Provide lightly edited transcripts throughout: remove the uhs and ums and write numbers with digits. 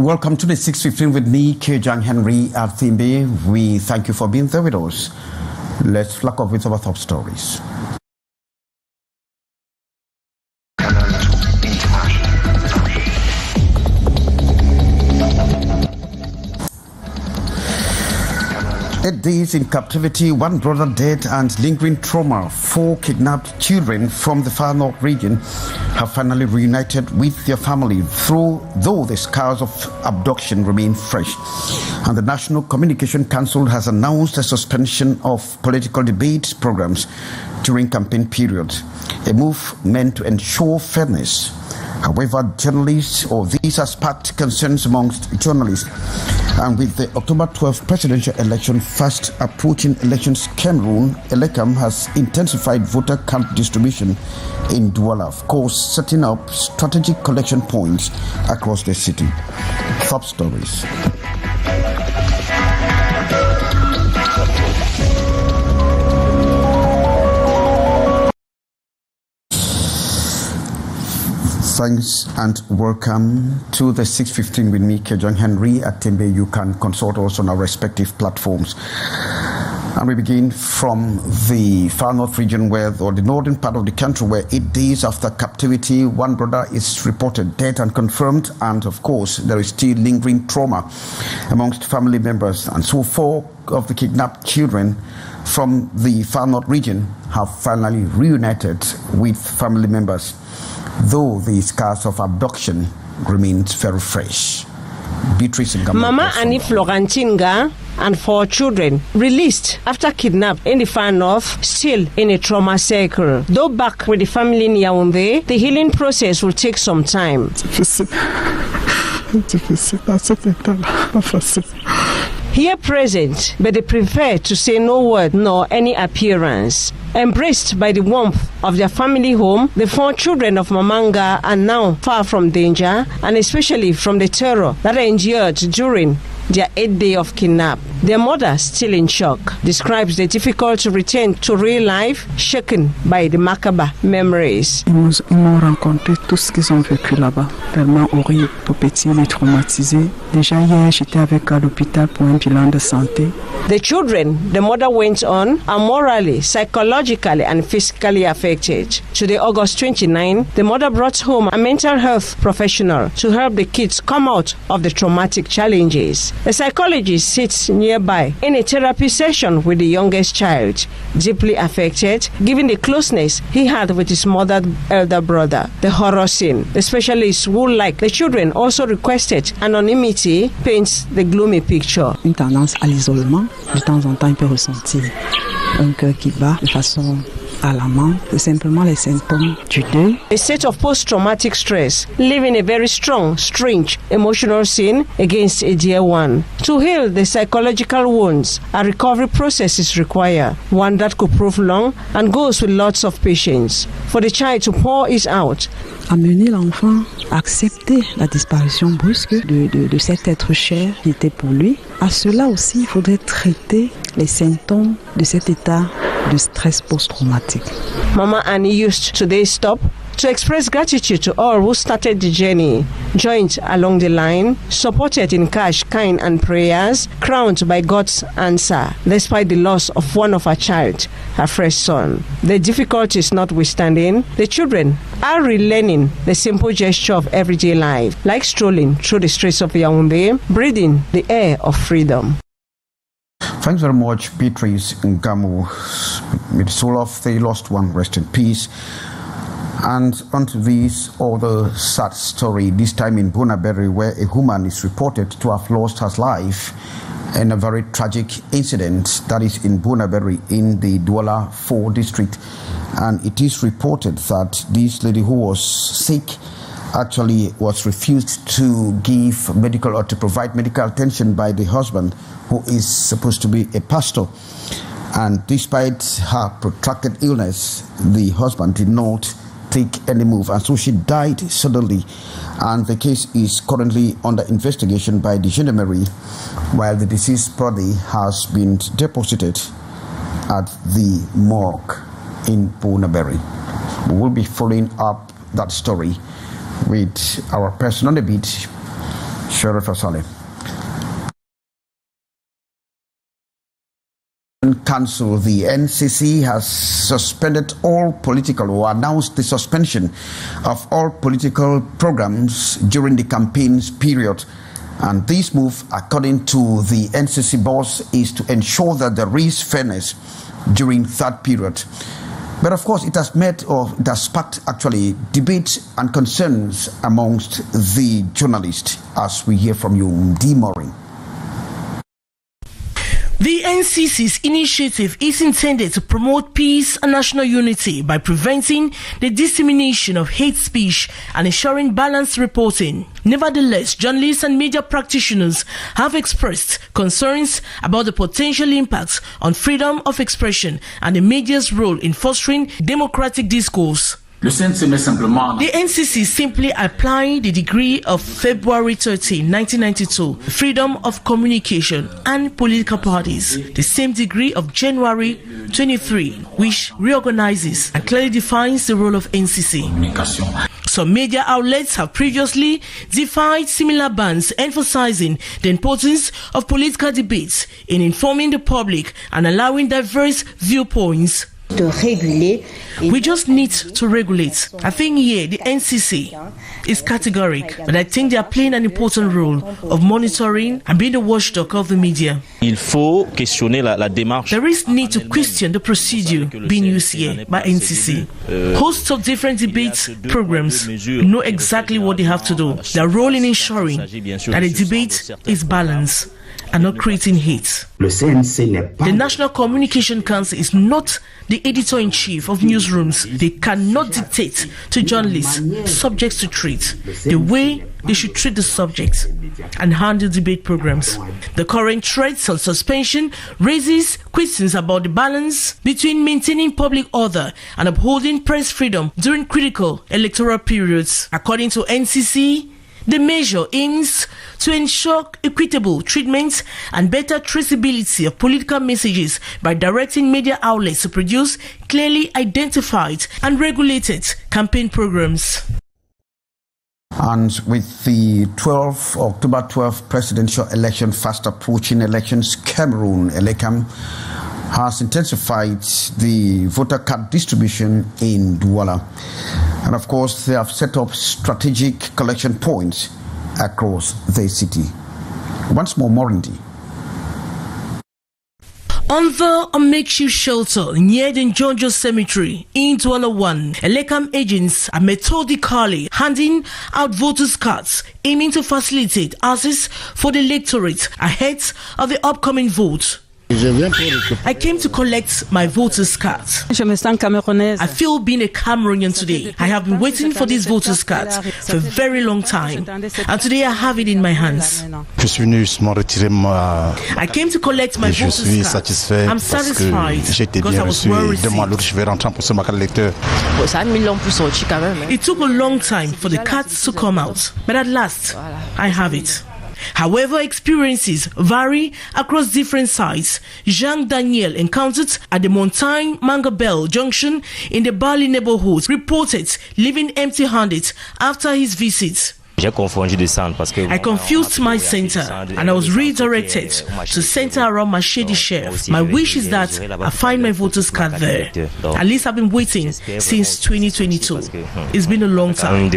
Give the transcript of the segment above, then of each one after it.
Welcome to the 6:15 with me, Kejang Henry at Thimbe. We thank you for being there with us. Let's flag off with our top stories. Eight days in captivity, one brother dead and lingering trauma. 4 kidnapped children from the far north region have finally reunited with their family, though the scars of abduction remain fresh. And the National Communication Council has announced a suspension of political debate programs during campaign period, a move meant to ensure fairness. However, these have sparked concerns amongst journalists. And with the October 12th presidential election fast approaching, Elections Cameroon, Elecam has intensified voter card distribution in Douala, of course, setting up strategic collection points across the city. Top stories. Thanks and welcome to the 6:15 with me, Kejang Henry at Tembe. You can consult us on our respective platforms. And we begin from the far north region or the northern part of the country, where 8 days after captivity, one brother is reported dead and confirmed. And of course, there is still lingering trauma amongst family members. And so 4 of the kidnapped children from the far north region have finally reunited with family members, though the scars of abduction remains very fresh. Mama Annie Florentinga and 4 children released after kidnapped in the far north, still in a trauma circle. Though back with the family in Yaoundé, the healing process will take some time. Here present, but they prefer to say no word nor any appearance. Embraced by the warmth of their family home, the 4 children of Mamanga are now far from danger, and especially from the terror that they endured during their 8th day of kidnap. Their mother, still in shock, describes the difficult return to real life, shaken by the macabre memories. Ils m'ont rencontré tout ce qu'ils ont vécu là-bas, tellement horrible pour petits et traumatisés. Déjà hier, j'étais avec à l'hôpital pour un bilan de santé. The children, the mother went on, are morally, psychologically and physically affected. Today, August 29, the mother brought home a mental health professional to help the kids come out of the traumatic challenges. A psychologist sits nearby in a therapy session with the youngest child, deeply affected, given the closeness he had with his mother's elder brother. The horror scene. The specialist who, like the children, also requested anonymity, paints the gloomy picture. Une tendance à l'isolement, de temps en temps il peut ressentir un cœur qui bat de façon alarmante, c'est simplement les symptômes du deuil. A state of post-traumatic stress, leaving a very strong, strange, emotional scene against a dear one. To heal the psychological wounds, a recovery process is required, one that could prove long and goes with lots of patience. For the child to pour it out. Amener l'enfant à accepter la disparition brusque de cet être cher qui était pour lui. À cela aussi, il faudrait traiter les symptômes de cet état de stress post-traumatique. Mama Annie used today's stop to express gratitude to all who started the journey, joined along the line, supported in cash, kind and prayers, crowned by God's answer, despite the loss of one of her child, her first son. The difficulties notwithstanding, the children are relearning the simple gesture of everyday life, like strolling through the streets of Yaoundé, breathing the air of freedom. Thanks very much, Beatrice Ngamu. May the soul of the lost one rest in peace. And onto this other sad story, this time in Bunaberi, where a woman is reported to have lost her life in a very tragic incident that is in Bunaberi in the Douala 4 district. And it is reported that this lady who was sick actually was refused to give medical or to provide medical attention by the husband, who is supposed to be a pastor. And despite her protracted illness, the husband did not take any move, and so she died suddenly. And the case is currently under investigation by the gendarmerie, while the deceased body has been deposited at the morgue in Bunaberi. We will be following up that story with our person on the beat, Sheriff Asale. Council, the NCC has suspended all political or announced the suspension of all political programs during the campaigns period. And this move, according to the NCC boss, is to ensure that there is fairness during that period. But of course, it has sparked actually debate and concerns amongst the journalists, as we hear from you, D. Morin. The NCC's initiative is intended to promote peace and national unity by preventing the dissemination of hate speech and ensuring balanced reporting. Nevertheless, journalists and media practitioners have expressed concerns about the potential impacts on freedom of expression and the media's role in fostering democratic discourse. The NCC simply applied the decree of February 13, 1992, Freedom of Communication and Political Parties, the same degree of January 23, which reorganizes and clearly defines the role of NCC. Some media outlets have previously defied similar bans, emphasizing the importance of political debates in informing the public and allowing diverse viewpoints. We just need to regulate. I think here the NCC is categoric, but I think they are playing an important role of monitoring and being the watchdog of the media. There is need to question the procedure being used here by NCC. Hosts of different debate programs know exactly what they have to do. Their role in ensuring that the debate is balanced and not creating hate. The National Communication Council is not the editor-in-chief of newsrooms. They cannot dictate to journalists subjects to treat, the way they should treat the subjects and handle debate programs. The current threats on suspension raises questions about the balance between maintaining public order and upholding press freedom during critical electoral periods. According to NCC, the measure aims to ensure equitable treatment and better traceability of political messages by directing media outlets to produce clearly identified and regulated campaign programs. And with the October 12 presidential election fast approaching, elections Cameroon, Elecam, has intensified the voter card distribution in Douala. And of course, they have set up strategic collection points across the city. Once more, Morindi. Under a makeshift shelter near the Njonjo Cemetery in Douala 1, Elecam agents are methodically handing out voters' cards, aiming to facilitate access for the electorate ahead of the upcoming vote. I came to collect my voter's card. I feel being a Cameroonian today. I have been waiting for this voter's card for a very long time, and today I have it in my hands. I came to collect my voter's card. I'm satisfied because I was well received. It took a long time for the cards to come out, but at last I have it. However, experiences vary across different sites. Jean Daniel, encountered at the Montaigne Mangabel Junction in the Bali neighborhood, reported leaving empty-handed after his visit. I confused my center and I was redirected to center around my shady chef. My wish is that I find my voter's card there. At least I've been waiting since 2022. It's been a long time.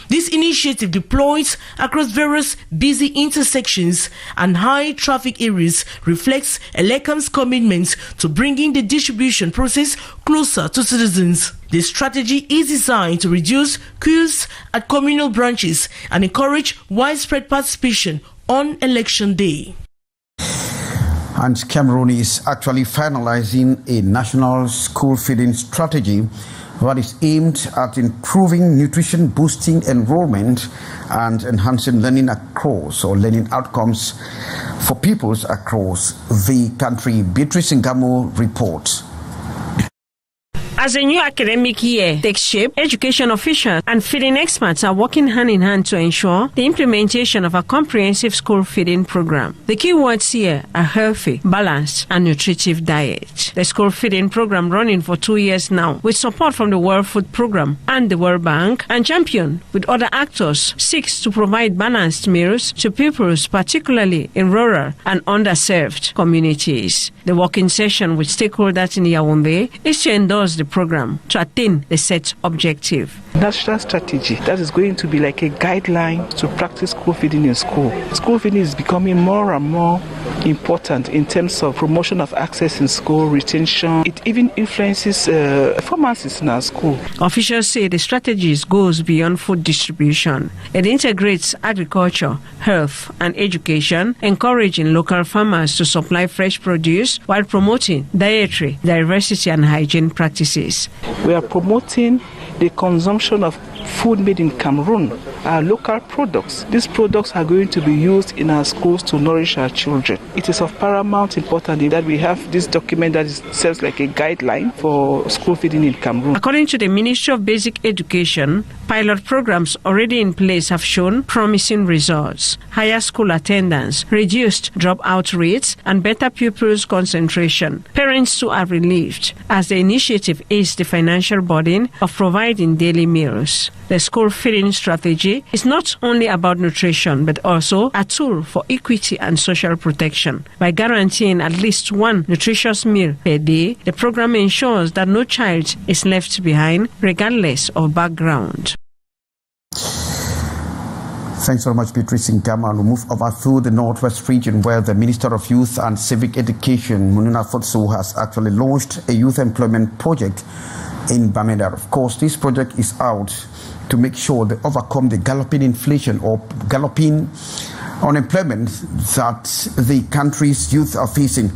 This initiative deployed across various busy intersections and high traffic areas reflects Elecam's commitment to bringing the distribution process closer to citizens. This strategy is designed to reduce queues at communal branches and encourage widespread participation on election day. And Cameroon is actually finalizing a national school feeding strategy that is aimed at improving nutrition, boosting enrollment, and enhancing learning outcomes for pupils across the country. Beatrice Ngamo reports. As the new academic year takes shape, education officials and feeding experts are working hand in hand to ensure the implementation of a comprehensive school feeding program. The key words here are healthy, balanced, and nutritive diet. The school feeding program, running for 2 years now, with support from the World Food Program and the World Bank, and championed with other actors, seeks to provide balanced meals to pupils, particularly in rural and underserved communities. The working session with stakeholders in Yaoundé is to endorse the program to attain the set objective. National strategy that is going to be like a guideline to practice school feeding in school. School feeding is becoming more and more important in terms of promotion of access in school, retention. It even influences performances in our school. Officials say the strategy goes beyond food distribution. It integrates agriculture, health, and education, encouraging local farmers to supply fresh produce while promoting dietary diversity and hygiene practices. We are promoting the consumption of food made in Cameroon, our local products. These products are going to be used in our schools to nourish our children. It is of paramount importance that we have this document that serves like a guideline for school feeding in Cameroon. According to the Ministry of Basic Education, pilot programs already in place have shown promising results: higher school attendance, reduced dropout rates, and better pupils' concentration. Parents too are relieved as the initiative aids the financial burden of providing daily meals. The school feeding strategy is not only about nutrition but also a tool for equity and social protection. By guaranteeing at least one nutritious meal per day, the program ensures that no child is left behind regardless of background. Thanks very much, Beatrice Ngama. We'll move over to the Northwest region, where the Minister of Youth and Civic Education, Mununa Futsu, has actually launched a youth employment project in Bamenda. Of course, this project is out to make sure they overcome the galloping inflation or galloping unemployment that the country's youth are facing.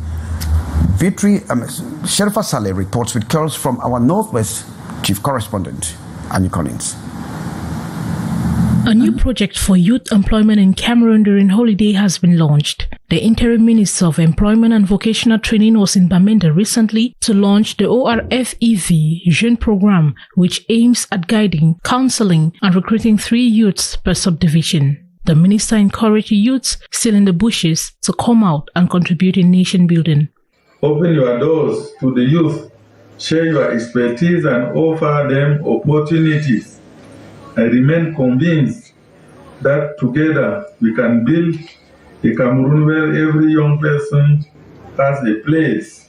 Sherifa Saleh reports with calls from our Northwest Chief Correspondent, Annie Collins. A new project for youth employment in Cameroon during holiday has been launched. The Interim Minister of Employment and Vocational Training was in Bamenda recently to launch the ORFEV Jeune Programme, which aims at guiding, counseling, and recruiting 3 youths per subdivision. The minister encouraged youths still in the bushes to come out and contribute in nation building. Open your doors to the youth, share your expertise, and offer them opportunities. I remain convinced that together we can build a Cameroon where every young person has a place.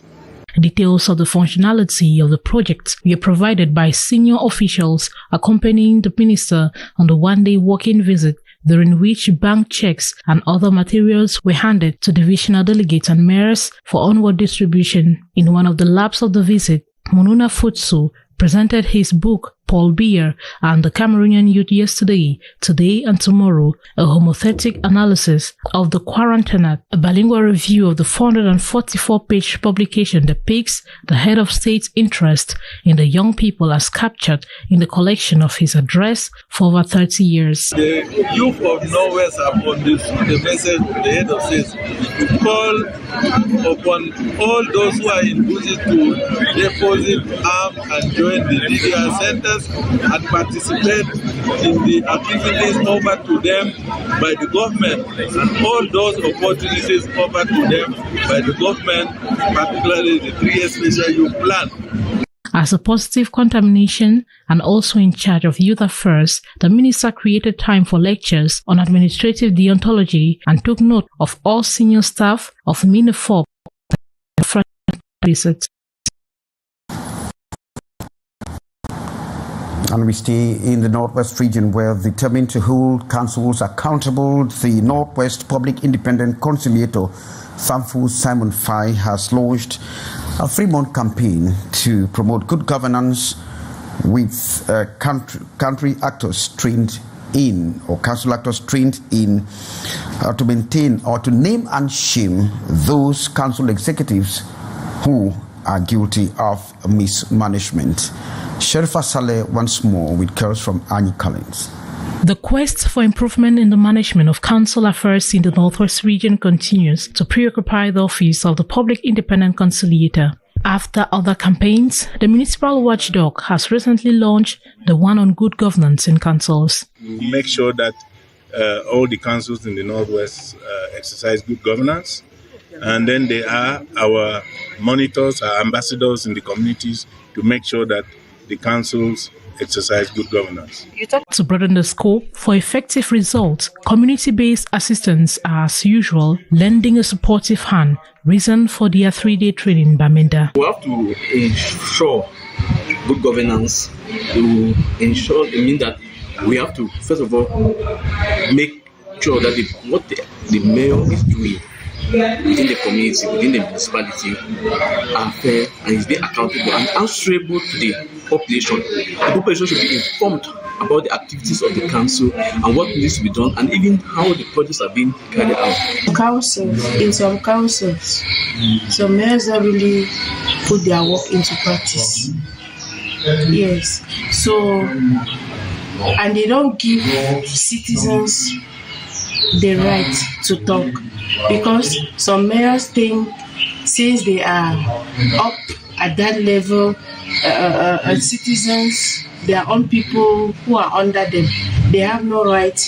Details of the functionality of the project were provided by senior officials accompanying the minister on the one-day walking visit, during which bank checks and other materials were handed to divisional delegates and mayors for onward distribution. In one of the labs of the visit, Mununa Futsu presented his book, Paul Biya and the Cameroonian Youth Yesterday, Today and Tomorrow, a homothetic analysis of the quarantenate, a bilingual review of the 444-page publication depicts the head of state's interest in the young people as captured in the collection of his address for over 30 years. The youth of Northwest upon this, the message the head of state to call upon all those who are in bushes to deposit arms and join the DDR centers and participate in the activities offered to them by the government, and all those opportunities offered to them by the government, particularly the 3-year special youth plan. As a positive contamination and also in charge of youth affairs, the minister created time for lectures on administrative deontology and took note of all senior staff of MINEFOP visits. And we stay in the Northwest region, where determined to hold councils accountable, the Northwest Public Independent Conciliator, Thankful Simon Fai, has launched a 3-month campaign to promote good governance with country actors trained in, or council actors trained in, to maintain or to name and shame those council executives who are guilty of mismanagement. Sherifa Saleh once more with calls from Annie Collins. The quest for improvement in the management of council affairs in the Northwest region continues to preoccupy the office of the Public Independent Conciliator. After other campaigns, the municipal watchdog has recently launched the one on good governance in councils. We make sure that all the councils in the Northwest exercise good governance, and then they are our monitors, our ambassadors in the communities to make sure that the councils exercise good governance. To broaden the scope for effective results, community-based assistants are, as usual, lending a supportive hand. Reason for their 3-day training, Bamenda. We have to ensure good governance. To ensure, it means that we have to, first of all, make sure that what the mayor is doing within the community, within the municipality, are fair and is being accountable and answerable to the population. The population should be informed about the activities of the council and what needs to be done, and even how the projects are being carried out. In some councils, some mayors don't really put their work into practice. Yes, so, and they don't give citizens the right to talk, because some mayors think since they are up at that level, citizens, their own people who are under them, they have no right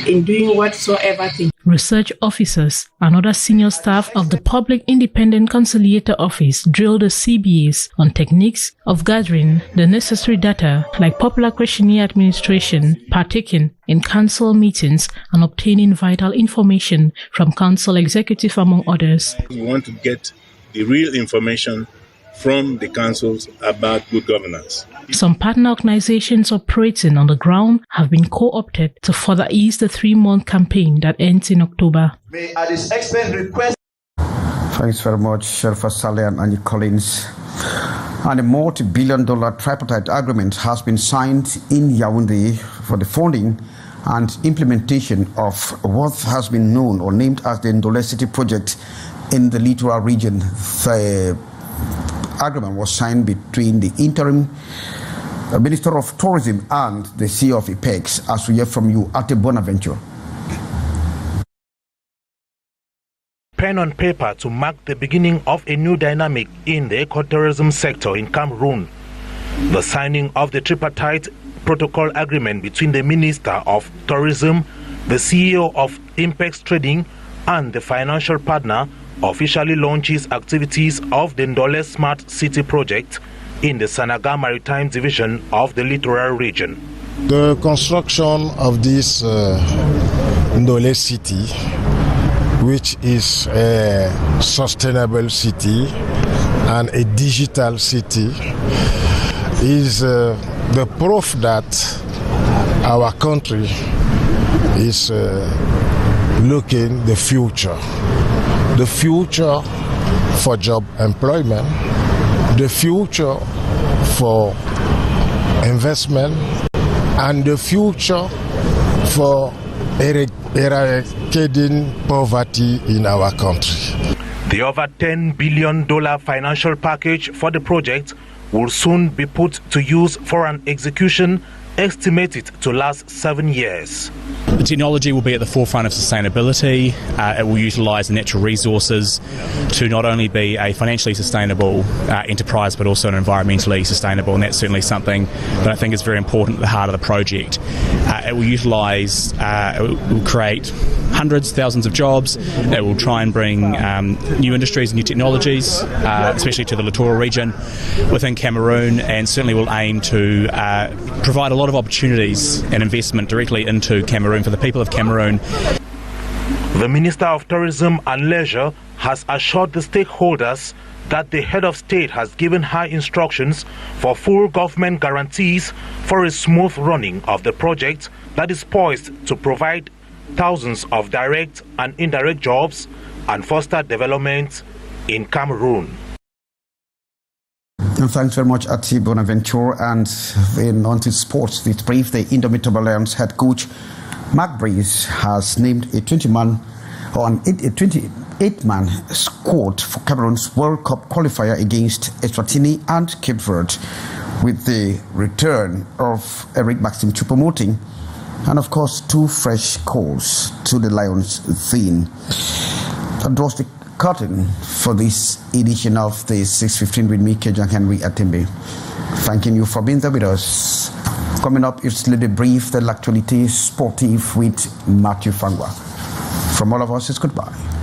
in doing whatsoever thing. Research officers and other senior staff of the Public Independent Conciliator Office drilled the CBAs on techniques of gathering the necessary data like popular questionnaire administration, partaking in council meetings, and obtaining vital information from council executive, among others. We want to get the real information from the councils about good governance. Some partner organizations operating on the ground have been co-opted to further ease the 3-month campaign that ends in October. May at this expense request. Thanks very much, Sherfa Saleh and Annie Collins. And a multi-billion-dollar tripartite agreement has been signed in Yaoundé for the funding and implementation of what has been known or named as the Ndolle City project in the littoral region. The agreement was signed between the interim Minister of Tourism and the CEO of IPEX, as we hear from you, Ate Bonaventure. Pen on paper to mark the beginning of a new dynamic in the ecotourism sector in Cameroon. The signing of the tripartite protocol agreement between the Minister of Tourism, the CEO of IPEX Trading, and the financial partner officially launches activities of the Ndolle Smart City project in the Sanaga Maritime Division of the littoral region. The construction of this Ndolle City, which is a sustainable city and a digital city, is the proof that our country is looking the future for job employment, the future for investment, and the future for eradicating poverty in our country. The over $10 billion financial package for the project will soon be put to use for an execution estimated to last 7 years. The technology will be at the forefront of sustainability. It will utilise the natural resources to not only be a financially sustainable enterprise, but also an environmentally sustainable, and that's certainly something that I think is very important at the heart of the project. It will utilise, it will create hundreds, thousands of jobs. It will try and bring new industries and new technologies, especially to the littoral region within Cameroon, and certainly will aim to provide a lot of opportunities and investment directly into Cameroon for the people of Cameroon. The Minister of Tourism and Leisure has assured the stakeholders that the head of state has given her instructions for full government guarantees for a smooth running of the project that is poised to provide thousands of direct and indirect jobs and foster development in Cameroon. And thanks very much, Ati Bonaventure. And then on to sports. This brief, the Indomitable Lions head coach Mark Breeze has named a 28-man squad for Cameroon's World Cup qualifier against Eswatini and Cape Verde, with the return of Eric Maxim Choupo-Moting and, of course, 2 fresh calls to the Lions' theme. That was the curtain for this edition of the 6:15 with me, Kejang Henry Atimbe. Thanking you for being there with us. Coming up, it's the brief, the actuality sportive with Matthew Fangwa. From all of us, it's goodbye.